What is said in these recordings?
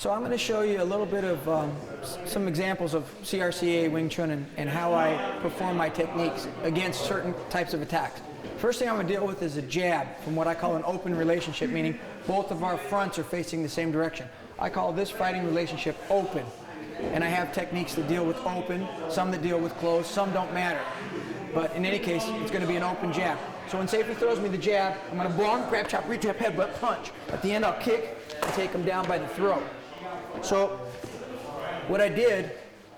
So I'm going to show you a little bit of some examples of CRCA, Wing Chun, and how I perform my techniques against certain types of attacks. First thing I'm going to deal with is a jab from what I call an open relationship, meaning both of our fronts are facing the same direction. I call this fighting relationship open. And I have techniques that deal with open, some that deal with closed, some don't matter. But in any case, it's going to be an open jab. So when Sifu throws me the jab, I'm going to bong, grab, chop, reach, tap, headbutt, punch. At the end, I'll kick and take him down by the throat. So what I did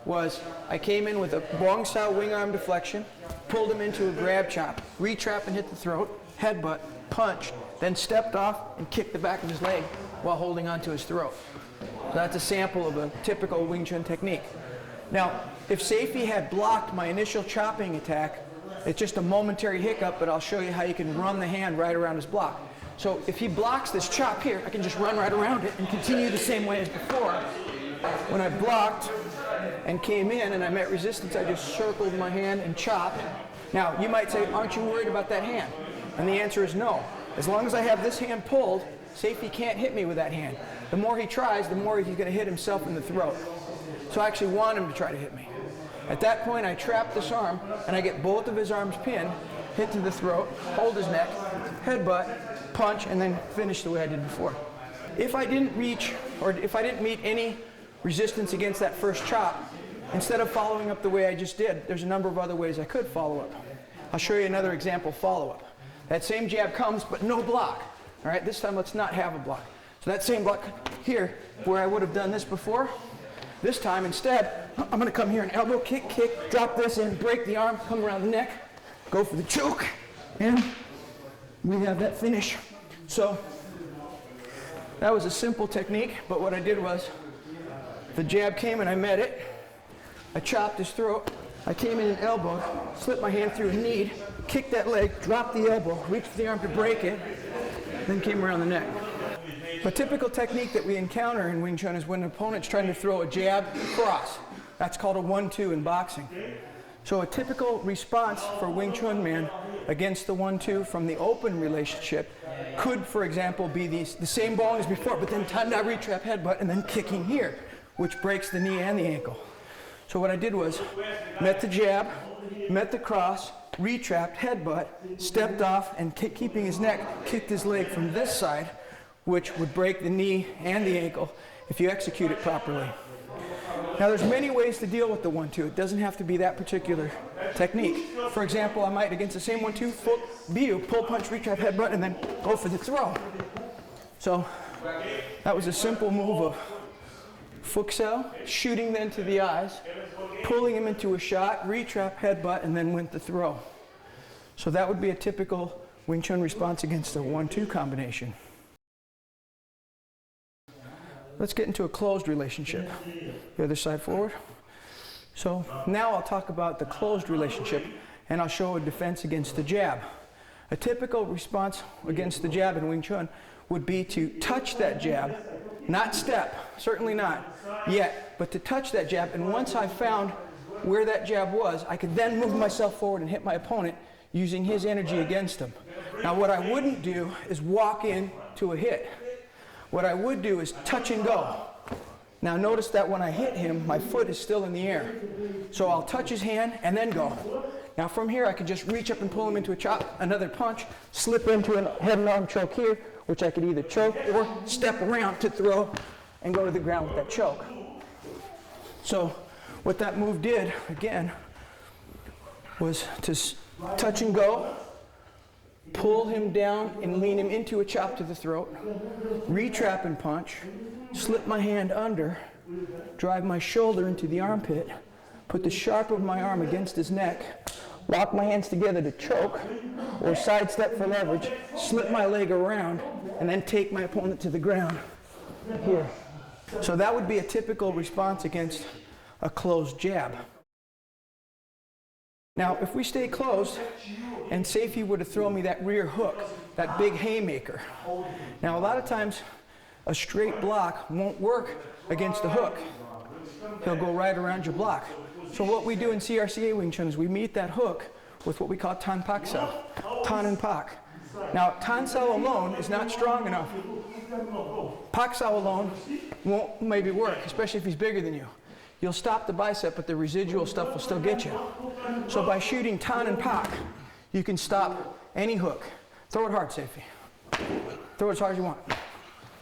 was I came in with a bong style wing arm deflection, pulled him into a grab chop, retrap and hit the throat, headbutt, punch, then stepped off and kicked the back of his leg while holding onto his throat. So that's a sample of a typical Wing Chun technique. Now, if Sifu had blocked my initial chopping attack, it's just a momentary hiccup, but I'll show you how you can run the hand right around his block. So if he blocks this chop here, I can just run right around it and continue the same way as before. When I blocked and came in and I met resistance, I just circled my hand and chopped. Now, you might say, aren't you worried about that hand? And the answer is no. As long as I have this hand pulled, Sifu can't hit me with that hand. The more he tries, the more he's going to hit himself in the throat. So I actually want him to try to hit me. At that point, I trap this arm, and I get both of his arms pinned, hit to the throat, hold his neck, headbutt, punch, and then finish the way I did before. If I didn't reach, or if I didn't meet any resistance against that first chop, instead of following up the way I just did, there's a number of other ways I could follow up. I'll show you another example follow-up. That same jab comes, but no block. All right, this time let's not have a block. So that same block here, where I would have done this before, this time instead, I'm going to come here and elbow kick, kick, drop this in, break the arm, come around the neck, go for the choke, and we have that finish. So that was a simple technique, but what I did was the jab came and I met it. I chopped his throat. I came in and elbowed, slipped my hand through a knee, kicked that leg, dropped the elbow, reached the arm to break it, then came around the neck. A typical technique that we encounter in Wing Chun is when an opponent's trying to throw a jab cross. That's called a 1-2 in boxing. So a typical response for Wing Chun man against the 1-2 from the open relationship could, for example, be the same ball as before, but then tanda retrap headbutt and then kicking here, which breaks the knee and the ankle. So what I did was met the jab, met the cross, retrapped, headbutt, stepped off, and keeping his neck, kicked his leg from this side, which would break the knee and the ankle if you execute it properly. Now there's many ways to deal with the 1-2. It doesn't have to be that particular technique. For example, I might, against the same 1-2, pull, punch, retrap, headbutt, and then go for the throw. So that was a simple move of fuksel, shooting then to the eyes, pulling him into a shot, retrap, headbutt, and then went the throw. So that would be a typical Wing Chun response against a 1-2 combination. Let's get into a closed relationship. The other side forward. So now I'll talk about the closed relationship, and I'll show a defense against the jab. A typical response against the jab in Wing Chun would be to touch that jab, not step, certainly not yet, but to touch that jab, and once I found where that jab was, I could then move myself forward and hit my opponent using his energy against him. Now what I wouldn't do is walk in to a hit. What I would do is touch and go. Now notice that when I hit him, my foot is still in the air. So I'll touch his hand and then go. Now from here, I can just reach up and pull him into a chop, another punch, slip into a head and arm choke here, which I could either choke or step around to throw and go to the ground with that choke. So what that move did, again, was to touch and go, pull him down and lean him into a chop to the throat, retrap and punch, slip my hand under, drive my shoulder into the armpit, put the sharp of my arm against his neck, lock my hands together to choke, or sidestep for leverage, slip my leg around, and then take my opponent to the ground here. So that would be a typical response against a closed jab. Now, if we stay closed, and Sifu were to throw me that rear hook, that big haymaker. Now, a lot of times, a straight block won't work against the hook. He'll go right around your block. So what we do in CRCA Wing Chun is we meet that hook with what we call tan pak sao, tan and pak. Now, Tan Sao alone is not strong enough. Pak Sao alone won't maybe work, especially if he's bigger than you. You'll stop the bicep, but the residual stuff will still get you. So by shooting Tan and Pak, you can stop any hook. Throw it hard, Safety. Throw it as hard as you want.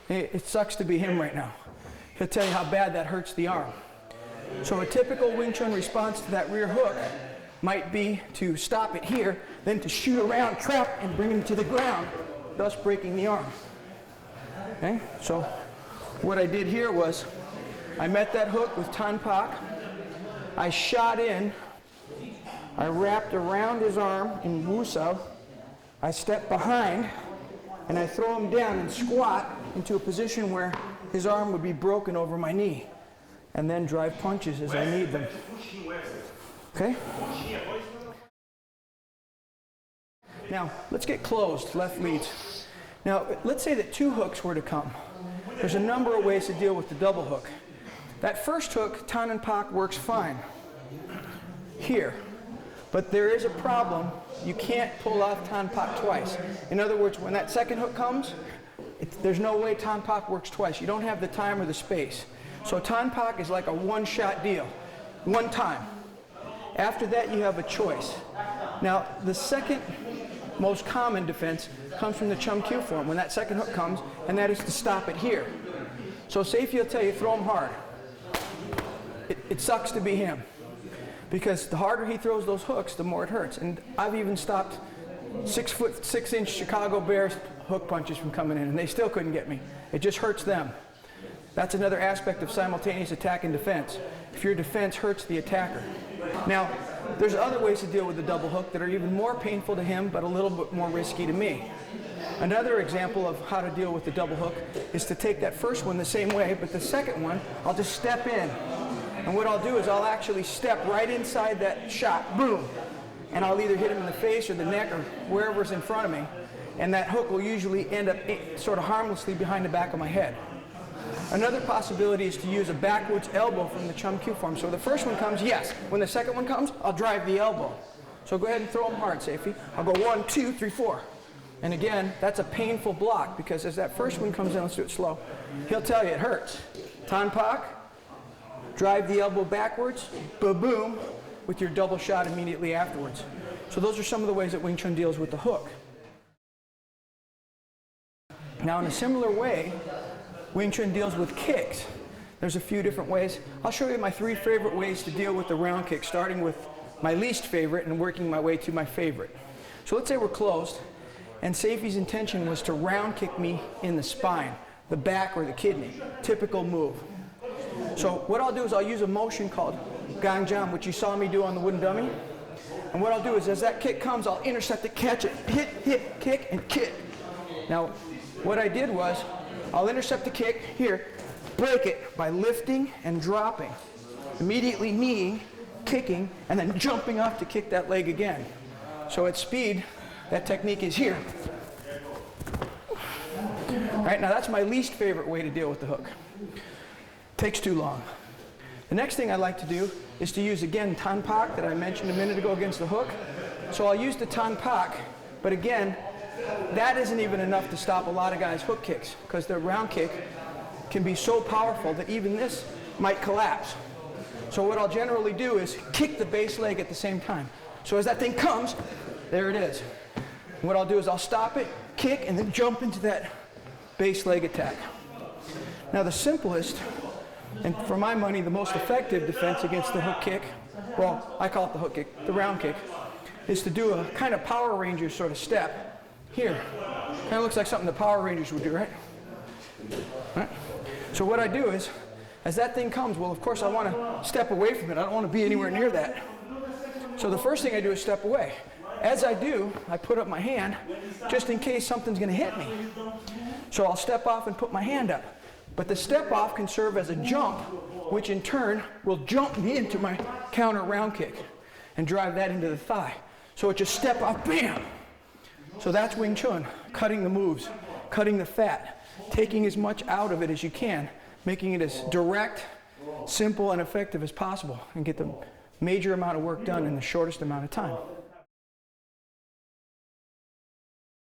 It sucks to be him right now. He'll tell you how bad that hurts the arm. So a typical Wing Chun response to that rear hook might be to stop it here, then to shoot around, trap, and bring him to the ground, thus breaking the arm. Okay? So what I did here was I met that hook with Tan Pak. I shot in. I wrapped around his arm in Wu Sao. I step behind, and I throw him down and squat into a position where his arm would be broken over my knee, and then drive punches as I need them. Okay? Now, let's get closed, left leads. Now, let's say that 2 hooks were to come. There's a number of ways to deal with the double hook. That first hook, Tan and Pak, works fine here. But there is a problem. You can't pull off Tan Pak twice. In other words, when that second hook comes, there's no way Tan Pak works twice. You don't have the time or the space. So Tan Pak is like a one-shot deal, one time. After that, you have a choice. Now, the second most common defense comes from the Chum Q form, when that second hook comes, and that is to stop it here. So Safety will tell you, throw him hard. It sucks to be him, because the harder he throws those hooks, the more it hurts. And I've even stopped 6'6" Chicago Bears hook punches from coming in, and they still couldn't get me. It just hurts them. That's another aspect of simultaneous attack and defense. If your defense hurts the attacker. Now, there's other ways to deal with the double hook that are even more painful to him, but a little bit more risky to me. Another example of how to deal with the double hook is to take that first one the same way, but the second one, I'll just step in. And what I'll do is I'll actually step right inside that shot, boom, and I'll either hit him in the face or the neck or wherever's in front of me, and that hook will usually end up sort of harmlessly behind the back of my head. Another possibility is to use a backwards elbow from the Chum Q form. So the first one comes, yes. When the second one comes, I'll drive the elbow. So go ahead and throw them hard, Safety. I'll go 1, 2, 3, 4. And again, that's a painful block, because as that first one comes in, let's do it slow, he'll tell you it hurts. Tan Pak, drive the elbow backwards, ba-boom, with your double shot immediately afterwards. So those are some of the ways that Wing Chun deals with the hook. Now, in a similar way, Wing Chun deals with kicks. There's a few different ways. I'll show you my 3 favorite ways to deal with the round kick, starting with my least favorite and working my way to my favorite. So let's say we're closed, and Safety's intention was to round kick me in the spine, the back, or the kidney. Typical move. So what I'll do is I'll use a motion called Gang Jam, which you saw me do on the wooden dummy. And what I'll do is as that kick comes, I'll intercept it, catch it, hit, hit, kick, and kick. Now, what I did was, I'll intercept the kick here, break it by lifting and dropping, immediately kneeing, kicking, and then jumping up to kick that leg again. So at speed, that technique is here. All right, now that's my least favorite way to deal with the hook. Takes too long. The next thing I like to do is to use, again, Tan Pak that I mentioned a minute ago against the hook. So I'll use the Tan Pak, but again, that isn't even enough to stop a lot of guys' hook kicks, because their round kick can be so powerful that even this might collapse. So what I'll generally do is kick the base leg at the same time. So as that thing comes, there it is. What I'll do is I'll stop it, kick, and then jump into that base leg attack. Now the simplest, and for my money the most effective defense against the hook kick, well, I call it the hook kick, the round kick, is to do a kind of Power Rangers sort of step. Here, kind of looks like something the Power Rangers would do, right? Right? So what I do is, as that thing comes, well, of course I want to step away from it. I don't want to be anywhere near that. So the first thing I do is step away. As I do, I put up my hand just in case something's going to hit me. So I'll step off and put my hand up. But the step off can serve as a jump, which in turn will jump me into my counter round kick and drive that into the thigh. So it's just step off, bam! So that's Wing Chun, cutting the moves, cutting the fat, taking as much out of it as you can, making it as direct, simple, and effective as possible, and get the major amount of work done in the shortest amount of time.